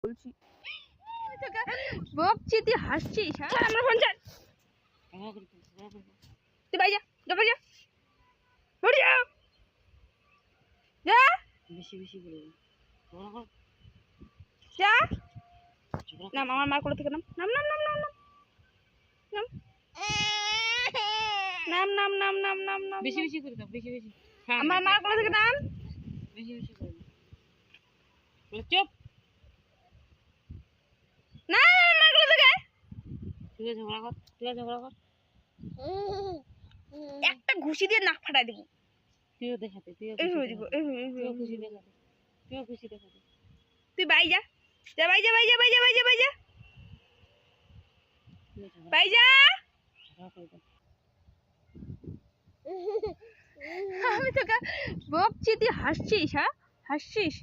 বলছি বকছি তুই হাসছিস। হ্যাঁ আমার ফোন চাল তুই ভাই যা যা যা বেশি বেশি করে যা নাম আমার মার কোলে থেকে নাম নাম নাম নাম নাম নাম নাম নাম নাম নাম নাম বেশি বেশি করে দাও বেশি বেশি আমার মার কোলে থেকে নাম বেশি বেশি করে দাও চুপ না মার কোলে থেকে তুই ঝগড়া কর একটা ঘুষি দিয়ে নাক ফাটাই দেব তুইও দেখাতে তুইও খুশি দেখাতে তুই বাই যা যা বাই যা বাই যা বাই যা বাই যা বাই যা বাই যা আমি তোকে বকছি তুই হাসছিস। হ্যাঁ হাসছিস।